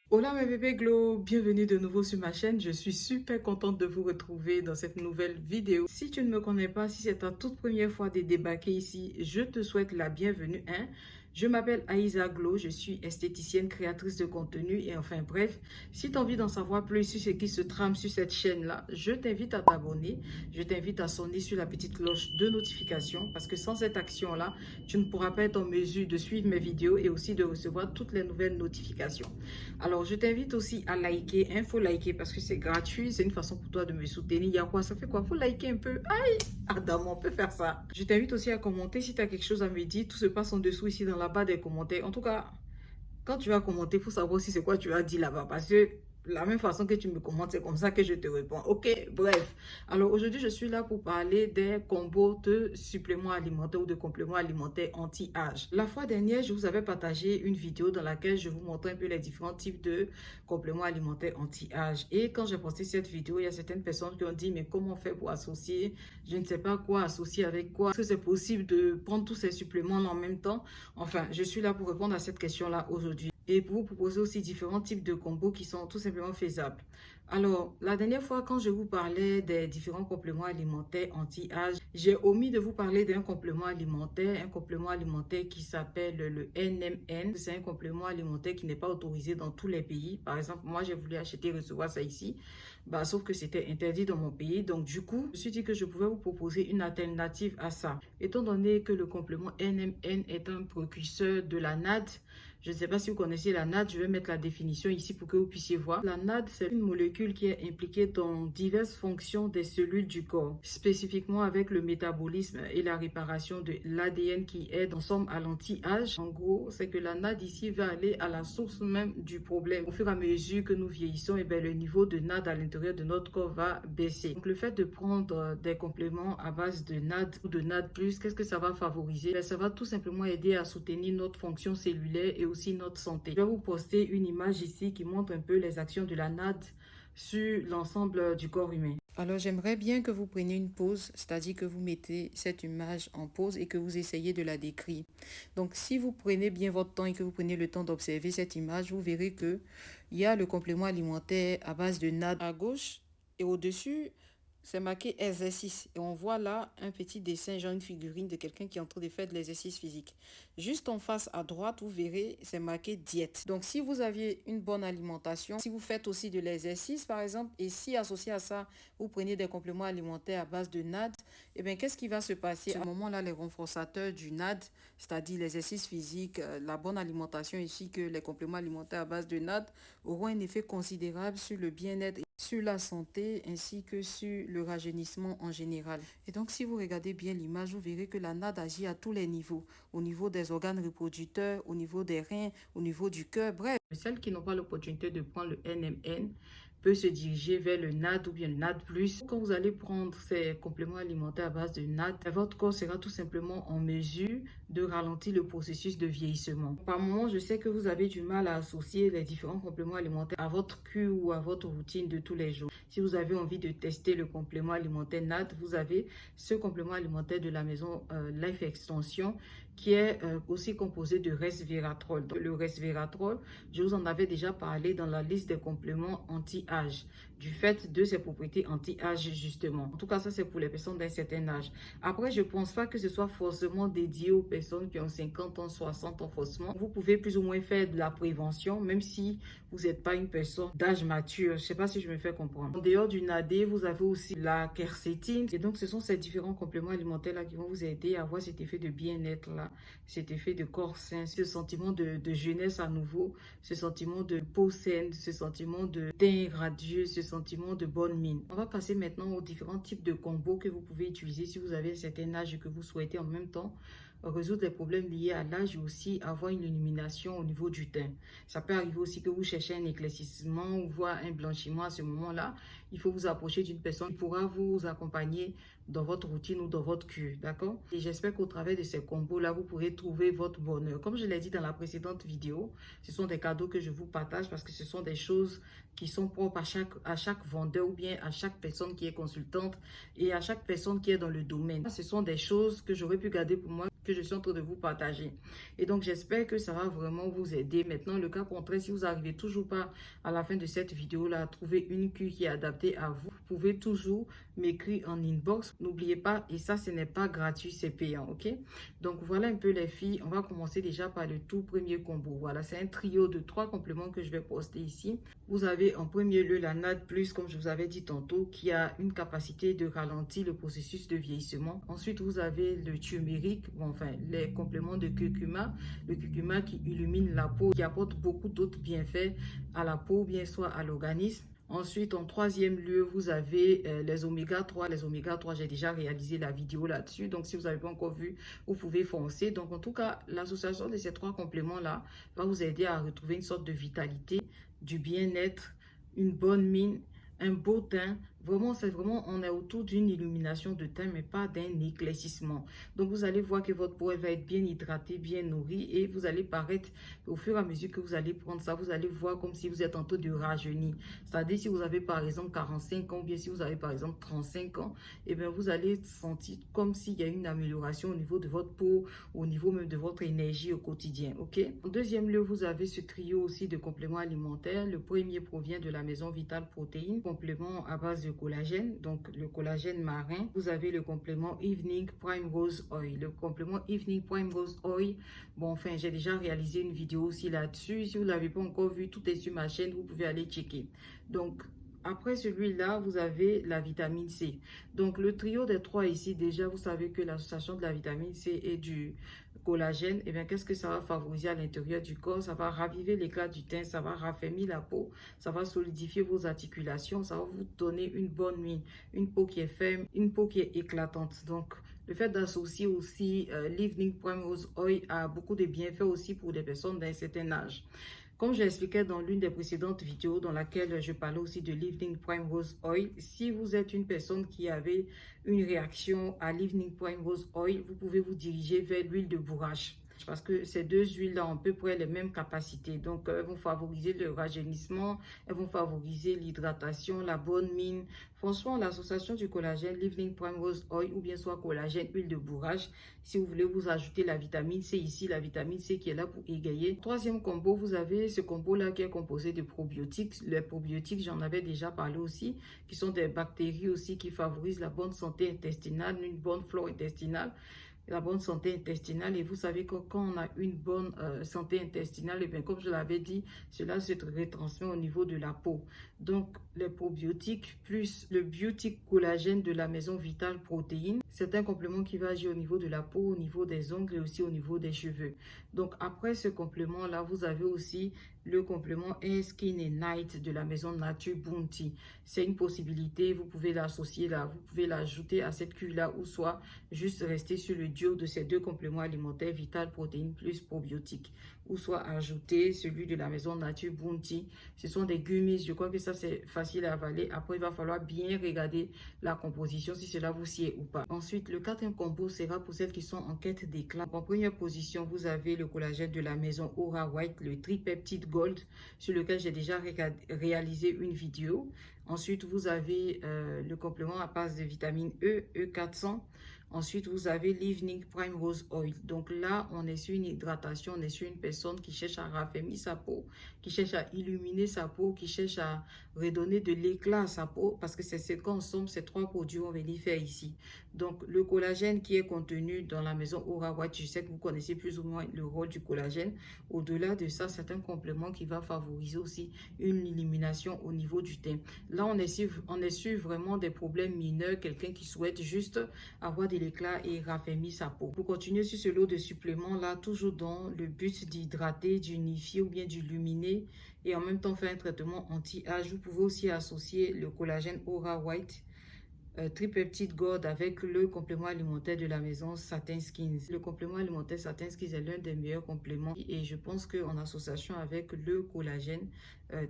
Hola mes bébés glow, bienvenue de nouveau sur ma chaîne. Je suis super contente de vous retrouver dans cette nouvelle vidéo. Si tu ne me connais pas, si c'est ta toute première fois de débarquer ici, je te souhaite la bienvenue. Je m'appelle Aïza Glow, je suis esthéticienne, créatrice de contenu et enfin bref, si tu as envie d'en savoir plus sur ce qui se trame sur cette chaîne-là, je t'invite à t'abonner, je t'invite à sonner sur la petite cloche de notification parce que sans cette action-là, tu ne pourras pas être en mesure de suivre mes vidéos et aussi de recevoir toutes les nouvelles notifications. Alors, je t'invite aussi à liker. Il faut liker parce que c'est gratuit. C'est une façon pour toi de me soutenir. Il y a quoi? Ça fait quoi? Faut liker un peu. Aïe! Adam, on peut faire ça. Je t'invite aussi à commenter si tu as quelque chose à me dire. Tout se passe en dessous ici dans la barre des commentaires. En tout cas, quand tu vas commenter, il faut savoir si c'est quoi tu as dit là-bas. Parce que la même façon que tu me commentes, c'est comme ça que je te réponds. Ok, bref. Alors aujourd'hui, je suis là pour parler des combos de suppléments alimentaires ou de compléments alimentaires anti-âge. La fois dernière, je vous avais partagé une vidéo dans laquelle je vous montrais un peu les différents types de compléments alimentaires anti-âge. Et quand j'ai posté cette vidéo, il y a certaines personnes qui ont dit, mais comment faire pour associer? Je ne sais pas quoi associer avec quoi. Est-ce que c'est possible de prendre tous ces suppléments en même temps? Enfin, je suis là pour répondre à cette question-là aujourd'hui et pour vous proposer aussi différents types de combos qui sont tout simplement faisables. Alors, la dernière fois, quand je vous parlais des différents compléments alimentaires anti-âge, j'ai omis de vous parler d'un un complément alimentaire qui s'appelle le NMN. C'est un complément alimentaire qui n'est pas autorisé dans tous les pays. Par exemple, moi, j'ai voulu acheter et recevoir ça ici, bah, sauf que c'était interdit dans mon pays. Donc, du coup, je me suis dit que je pouvais vous proposer une alternative à ça. Étant donné que le complément NMN est un précurseur de la NAD, je ne sais pas si vous connaissez la NAD, je vais mettre la définition ici pour que vous puissiez voir. La NAD, c'est une molécule qui est impliquée dans diverses fonctions des cellules du corps, spécifiquement avec le métabolisme et la réparation de l'ADN qui aide en somme à l'anti-âge. En gros, c'est que la NAD ici va aller à la source même du problème. Au fur et à mesure que nous vieillissons, et bien, le niveau de NAD à l'intérieur de notre corps va baisser. Donc le fait de prendre des compléments à base de NAD ou de NAD+, qu'est-ce que ça va favoriser? Ben, ça va tout simplement aider à soutenir notre fonction cellulaire et aussi notre santé. Je vais vous poster une image ici qui montre un peu les actions de la NAD sur l'ensemble du corps humain. Alors j'aimerais bien que vous preniez une pause, c'est-à-dire que vous mettez cette image en pause et que vous essayez de la décrire. Donc si vous prenez bien votre temps et que vous prenez le temps d'observer cette image, vous verrez que il y a le complément alimentaire à base de NAD à gauche et au-dessus, c'est marqué exercice. Et on voit là un petit dessin, genre une figurine de quelqu'un qui est en train de faire de l'exercice physique. Juste en face à droite, vous verrez, c'est marqué diète. Donc, si vous aviez une bonne alimentation, si vous faites aussi de l'exercice, par exemple, et si associé à ça, vous prenez des compléments alimentaires à base de NAD, eh bien, qu'est-ce qui va se passer? À ce moment-là, les renforçateurs du NAD, c'est-à-dire l'exercice physique, la bonne alimentation ainsi que les compléments alimentaires à base de NAD, auront un effet considérable sur le bien-être, sur la santé ainsi que sur le rajeunissement en général. Et donc, si vous regardez bien l'image, vous verrez que la NAD agit à tous les niveaux, au niveau des organes reproducteurs, au niveau des reins, au niveau du cœur, bref. Celles qui n'ont pas l'opportunité de prendre le NMN peut se diriger vers le NAD ou bien le NAD+. Quand vous allez prendre ces compléments alimentaires à base de NAD, votre corps sera tout simplement en mesure de ralentir le processus de vieillissement. Par moment, je sais que vous avez du mal à associer les différents compléments alimentaires à votre cure ou à votre routine de tous les jours. Si vous avez envie de tester le complément alimentaire NAD, vous avez ce complément alimentaire de la maison Life Extension qui est aussi composé de resveratrol. Donc, le resveratrol, je vous en avais déjà parlé dans la liste des compléments anti-âge, du fait de ses propriétés anti-âge justement. En tout cas, ça c'est pour les personnes d'un certain âge. Après, je ne pense pas que ce soit forcément dédié aux personnes qui ont 50 ans, 60 ans forcément. Vous pouvez plus ou moins faire de la prévention, même si vous n'êtes pas une personne d'âge mature. Je ne sais pas si je me fais comprendre. En dehors du NAD, vous avez aussi la quercétine. Et donc, ce sont ces différents compléments alimentaires là qui vont vous aider à avoir cet effet de bien-être là, cet effet de corps sain, ce sentiment de jeunesse à nouveau, ce sentiment de peau saine, ce sentiment de teint radieux, ce sentiment de bonne mine. On va passer maintenant aux différents types de combos que vous pouvez utiliser si vous avez un certain âge et que vous souhaitez en même temps résoudre les problèmes liés à l'âge et aussi avoir une illumination au niveau du teint. Ça peut arriver aussi que vous cherchez un éclaircissement ou voir un blanchiment à ce moment-là. Il faut vous approcher d'une personne qui pourra vous accompagner dans votre routine ou dans votre cure, d'accord? Et j'espère qu'au travers de ces combos-là, vous pourrez trouver votre bonheur. Comme je l'ai dit dans la précédente vidéo, ce sont des cadeaux que je vous partage parce que ce sont des choses qui sont propres à chaque vendeur ou bien à chaque personne qui est consultante et à chaque personne qui est dans le domaine. Ce sont des choses que j'aurais pu garder pour moi, que je suis en train de vous partager. Et donc, j'espère que ça va vraiment vous aider. Maintenant, le cas contraire, si vous n'arrivez toujours pas à la fin de cette vidéo-là à trouver une cure qui est adaptée à vous, vous pouvez toujours m'écrire en inbox. N'oubliez pas, et ça, ce n'est pas gratuit, c'est payant, ok? Donc, voilà un peu les filles. On va commencer déjà par le tout premier combo. Voilà, c'est un trio de 3 compléments que je vais poster ici. Vous avez en premier lieu la NAD+, comme je vous avais dit tantôt, qui a une capacité de ralentir le processus de vieillissement. Ensuite, vous avez le turmeric, enfin, les compléments de curcuma. Le curcuma qui illumine la peau, qui apporte beaucoup d'autres bienfaits à la peau, bien soit à l'organisme. Ensuite, en troisième lieu, vous avez les oméga 3. Les oméga 3, j'ai déjà réalisé la vidéo là-dessus. Donc, si vous n'avez pas encore vu, vous pouvez foncer. Donc, en tout cas, l'association de ces 3 compléments-là va vous aider à retrouver une sorte de vitalité, du bien-être, une bonne mine, un beau teint. Vraiment, on est autour d'une illumination de teint, mais pas d'un éclaircissement. Donc, vous allez voir que votre peau elle va être bien hydratée, bien nourrie et vous allez paraître, au fur et à mesure que vous allez prendre ça, vous allez voir comme si vous êtes en train de rajeunir. C'est-à-dire, si vous avez par exemple 45 ans, ou bien si vous avez par exemple 35 ans, et bien vous allez sentir comme s'il y a une amélioration au niveau de votre peau, au niveau même de votre énergie au quotidien, ok? En deuxième lieu, vous avez ce trio aussi de compléments alimentaires. Le premier provient de la maison Vital Protéines, complément à base de collagène, donc le collagène marin. Vous avez le complément Evening Prime Rose Oil. Le complément Evening Prime Rose Oil, bon, enfin, j'ai déjà réalisé une vidéo aussi là-dessus. Si vous ne l'avez pas encore vu, tout est sur ma chaîne, vous pouvez aller checker. Donc, après celui-là, vous avez la vitamine C. Donc, le trio des 3 ici, déjà, vous savez que l'association de la vitamine C et du collagène, et bien, qu'est-ce que ça va favoriser à l'intérieur du corps? Ça va raviver l'éclat du teint, ça va raffermir la peau, ça va solidifier vos articulations, ça va vous donner une bonne mine, une peau qui est ferme, une peau qui est éclatante. Donc, le fait d'associer aussi l'Evening Prime Rose Oil a beaucoup de bienfaits aussi pour les personnes d'un certain âge. Comme je l'expliquais dans l'une des précédentes vidéos dans laquelle je parlais aussi de l'Evening Prime Rose Oil, si vous êtes une personne qui avait une réaction à l'Evening Prime Rose Oil, vous pouvez vous diriger vers l'huile de bourrache. Parce que ces 2 huiles-là ont à peu près les mêmes capacités. Donc, elles vont favoriser le rajeunissement, elles vont favoriser l'hydratation, la bonne mine. Franchement, l'association du collagène, l'Evening Prime Rose Oil ou bien soit collagène, huile de bourrage, si vous voulez vous ajouter la vitamine C ici, la vitamine C qui est là pour égayer. Troisième combo, vous avez ce combo-là qui est composé de probiotiques. Les probiotiques, j'en avais déjà parlé aussi, qui sont des bactéries aussi qui favorisent la bonne santé intestinale, une bonne flore intestinale. La bonne santé intestinale. Et vous savez que quand on a une bonne santé intestinale, et bien comme je l'avais dit, cela se retransmet au niveau de la peau. Donc, les probiotiques plus le biotique collagène de la maison Vital Protéines, c'est un complément qui va agir au niveau de la peau, au niveau des ongles et aussi au niveau des cheveux. Donc, après ce complément-là, vous avez aussi le complément Hair Skin and Night de la maison Nature Bounty. C'est une possibilité, vous pouvez l'associer là, vous pouvez l'ajouter à cette cure-là ou soit juste rester sur le duo de ces 2 compléments alimentaires Vital Protéines plus probiotiques ou soit ajouter celui de la maison Nature Bounty. Ce sont des gummies, je crois que ça c'est facile à avaler. Après, il va falloir bien regarder la composition si cela vous sied ou pas. Ensuite, le 4e combo sera pour celles qui sont en quête d'éclat. En première position, vous avez le collagène de la maison Aura White, le tripeptide Gold, sur lequel j'ai déjà réalisé une vidéo. Ensuite, vous avez le complément à base de vitamine E, E400. Ensuite, vous avez l'Evening Prime Rose Oil. Donc là, on est sur une hydratation, on est sur une personne qui cherche à raffermir sa peau, qui cherche à illuminer sa peau, qui cherche à redonner de l'éclat à sa peau, parce que c'est ce qu'ensemble, ces 3 produits, on va les faire ici. Donc, le collagène qui est contenu dans la maison Aura White, je sais que vous connaissez plus ou moins le rôle du collagène. Au-delà de ça, c'est un complément qui va favoriser aussi une illumination au niveau du teint. Là, on est sur vraiment des problèmes mineurs, quelqu'un qui souhaite juste avoir de l'éclat et raffermir sa peau. Pour continuer sur ce lot de suppléments là, toujours dans le but d'hydrater, d'unifier ou bien d'illuminer et en même temps faire un traitement anti-âge, vous pouvez aussi associer le collagène Aura White tripeptide Gold avec le complément alimentaire de la maison Satin Skins. Le complément alimentaire Satin Skins est l'un des meilleurs compléments et je pense qu'en association avec le collagène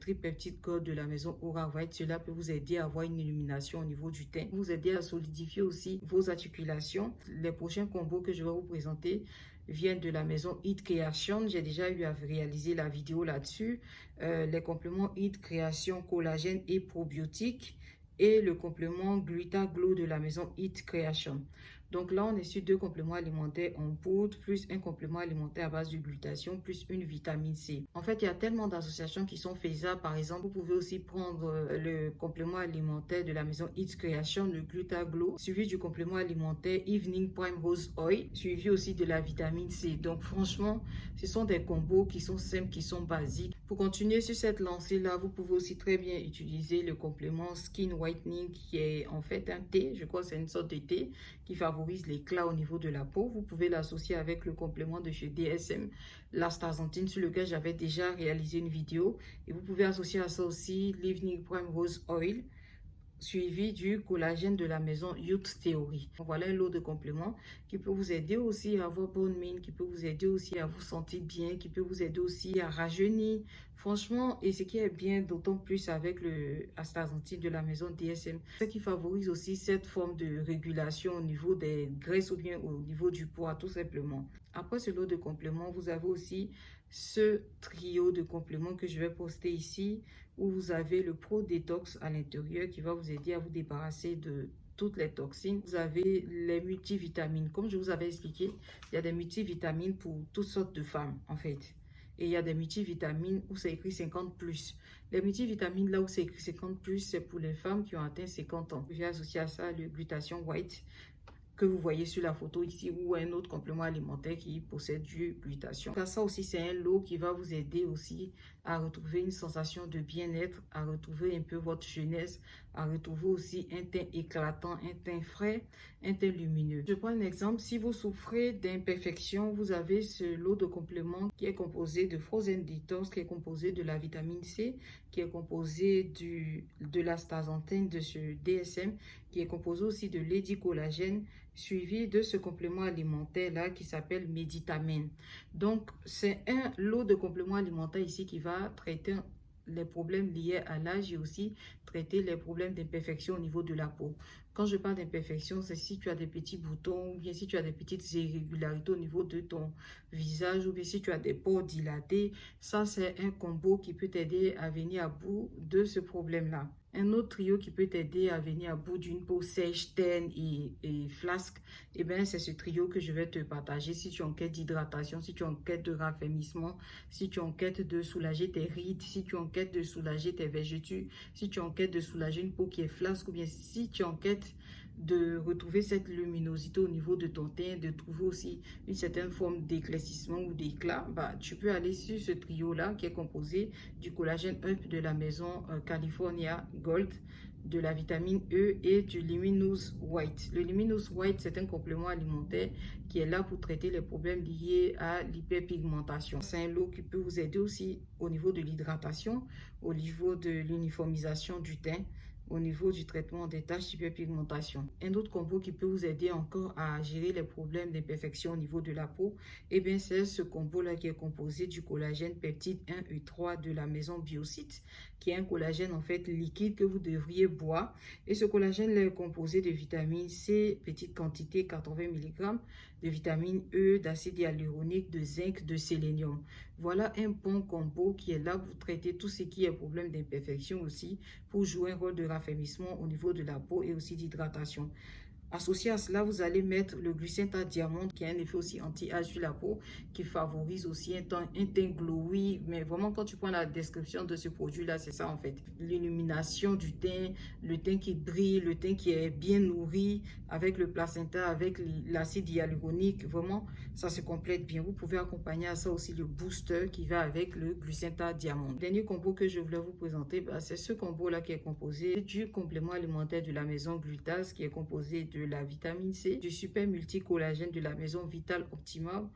tripeptide Gold de la maison Aura White, cela peut vous aider à avoir une illumination au niveau du teint, vous aider à solidifier aussi vos articulations. Les prochains combos que je vais vous présenter viennent de la maison Hit Creation. J'ai déjà eu à réaliser la vidéo là-dessus. Les compléments Hit Creation collagène et probiotiques et le complément Gluta Glow de la maison Hit Creation. Donc là, on est sur 2 compléments alimentaires en poudre, plus un complément alimentaire à base de glutathion, plus une vitamine C. En fait, il y a tellement d'associations qui sont faisables. Par exemple, vous pouvez aussi prendre le complément alimentaire de la maison It's Creation, le Glutaglow, suivi du complément alimentaire Evening Prime Rose Oil, suivi aussi de la vitamine C. Donc franchement, ce sont des combos qui sont simples, qui sont basiques. Pour continuer sur cette lancée-là, vous pouvez aussi très bien utiliser le complément Skin Whitening qui est en fait un thé. Je crois que c'est une sorte de thé qui favorise l'éclat au niveau de la peau. Vous pouvez l'associer avec le complément de chez DSM, l'astaxanthine, sur lequel j'avais déjà réalisé une vidéo. Et vous pouvez associer à ça aussi l'Evening Prime Rose Oil, suivi du collagène de la maison Youth Theory. Voilà un lot de compléments qui peut vous aider aussi à avoir bonne mine, qui peut vous aider aussi à vous sentir bien, qui peut vous aider aussi à rajeunir. Franchement, et ce qui est bien d'autant plus avec le astaxanthine de la maison DSM, c'est qui favorise aussi cette forme de régulation au niveau des graisses ou bien au niveau du poids, tout simplement. Après ce lot de compléments, vous avez aussi ce trio de compléments que je vais poster ici, où vous avez le Pro Detox à l'intérieur qui va vous aider à vous débarrasser de toutes les toxines. Vous avez les multivitamines. Comme je vous avais expliqué, il y a des multivitamines pour toutes sortes de femmes, en fait. Et il y a des multivitamines où c'est écrit 50+. Les multivitamines, là où c'est écrit 50+, c'est pour les femmes qui ont atteint 50 ans. J'ai associé à ça le glutathion white, que vous voyez sur la photo ici, ou un autre complément alimentaire qui possède du glutathion. Ça aussi, c'est un lot qui va vous aider aussi à retrouver une sensation de bien-être, à retrouver un peu votre jeunesse, à retrouver aussi un teint éclatant, un teint frais, un teint lumineux. Je prends un exemple. Si vous souffrez d'imperfection, vous avez ce lot de compléments qui est composé de Frozen Detox, qui est composé de la vitamine C, qui est composé de l'astaxanthine de ce DSM, qui est composé aussi de l'édicolagène, suivi de ce complément alimentaire là qui s'appelle Méditamine. Donc c'est un lot de compléments alimentaires ici qui va traiter les problèmes liés à l'âge et aussi traiter les problèmes d'imperfection au niveau de la peau. Quand je parle d'imperfection, c'est si tu as des petits boutons ou bien si tu as des petites irrégularités au niveau de ton visage ou bien si tu as des pores dilatés. Ça, c'est un combo qui peut t'aider à venir à bout de ce problème-là. Un autre trio qui peut t'aider à venir à bout d'une peau sèche, terne et flasque, eh bien, c'est ce trio que je vais te partager. Si tu es en quête d'hydratation, si tu es en quête de raffermissement, si tu es en quête de soulager tes rides, si tu es en quête de soulager tes vergetures, si tu es en quête de soulager une peau qui est flasque ou bien si tu es en quête de retrouver cette luminosité au niveau de ton teint, de trouver aussi une certaine forme d'éclaircissement ou d'éclat, bah, tu peux aller sur ce trio-là qui est composé du collagène Up de la maison California Gold, de la vitamine E et du Luminous White. Le Luminous White, c'est un complément alimentaire qui est là pour traiter les problèmes liés à l'hyperpigmentation. C'est un lot qui peut vous aider aussi au niveau de l'hydratation, au niveau de l'uniformisation du teint, au niveau du traitement des taches d'hyperpigmentation. Un autre combo qui peut vous aider encore à gérer les problèmes d'imperfection au niveau de la peau, eh bien c'est ce combo-là qui est composé du collagène peptide 1 et 3 de la maison Biocyte, qui est un collagène en fait liquide que vous devriez boire. Et ce collagène est composé de vitamine C, petite quantité 80 mg, de vitamine E, d'acide hyaluronique, de zinc, de sélénium. Voilà un bon combo qui est là pour traiter tout ce qui est problème d'imperfection aussi, pour jouer un rôle de raffermissement au niveau de la peau et aussi d'hydratation. Associé à cela, vous allez mettre le glucinthe à diamante qui a un effet aussi anti-âge sur la peau, qui favorise aussi un teint glowy. Mais vraiment, quand tu prends la description de ce produit-là, c'est ça en fait. L'illumination du teint, le teint qui brille, le teint qui est bien nourri avec le placenta, avec l'acide hyaluronique. Vraiment, ça se complète bien. Vous pouvez accompagner à ça aussi le booster qui va avec le glucinthe à diamante. Le dernier combo que je voulais vous présenter, bah, c'est ce combo-là qui est composé du complément alimentaire de la maison Glutaz, qui est composé de la vitamine C, du super multi-collagène de la maison Vital Optimum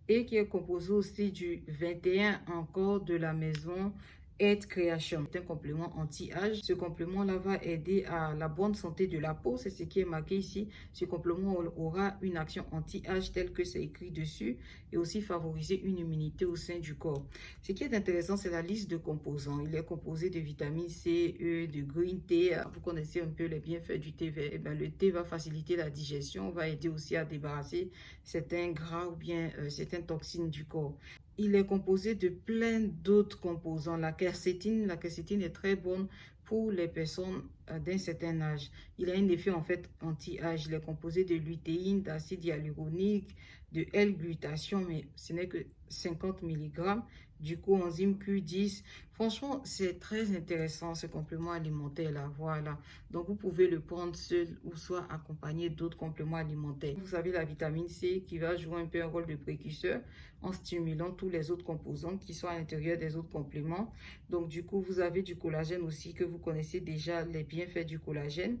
et qui est composé aussi du 21 encore de la maison It's Creation. C'est un complément anti-âge. Ce complément-là va aider à la bonne santé de la peau. C'est ce qui est marqué ici. Ce complément aura une action anti-âge telle que c'est écrit dessus et aussi favoriser une immunité au sein du corps. Ce qui est intéressant, c'est la liste de composants. Il est composé de vitamine C, E, de green tea. Vous connaissez un peu les bienfaits du thé vert. Eh bien, le thé va faciliter la digestion, va aider aussi à débarrasser certains gras ou bien certaines toxines du corps. il est composé de plein d'autres composants. La quercétine est très bonne pour les personnes d'un certain âge. Il a un effet en fait anti-âge. Il est composé de lutéine, d'acide hyaluronique, de L-glutation, mais ce n'est que 50 mg, du coenzyme Q10. Franchement, c'est très intéressant ce complément alimentaire là, voilà. Donc vous pouvez le prendre seul ou soit accompagné d'autres compléments alimentaires. Vous avez la vitamine C qui va jouer un peu un rôle de précurseur en stimulant tous les autres composants qui sont à l'intérieur des autres compléments. Donc du coup, vous avez du collagène aussi que vous connaissez déjà les bienfaits du collagène.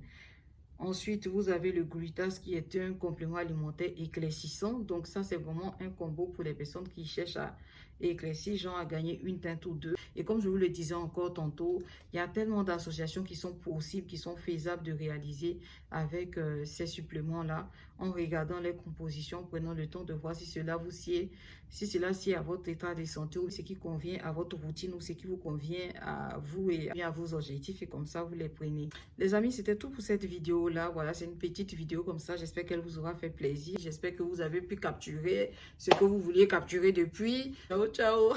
Ensuite, vous avez le glutas qui est un complément alimentaire éclaircissant. Donc ça, c'est vraiment un combo pour les personnes qui cherchent à éclaircir, genre à gagner une teinte ou deux. Et comme je vous le disais encore tantôt, il y a tellement d'associations qui sont possibles, qui sont faisables de réaliser avec ces suppléments-là, en regardant les compositions, prenant le temps de voir si cela vous sied, si cela sied à votre état de santé ou ce qui convient à votre routine ou ce qui vous convient à vous et à vos objectifs, et comme ça, vous les prenez. Les amis, c'était tout pour cette vidéo-là. Voilà, c'est une petite vidéo comme ça. J'espère qu'elle vous aura fait plaisir. J'espère que vous avez pu capturer ce que vous vouliez capturer depuis. Ciao, ciao!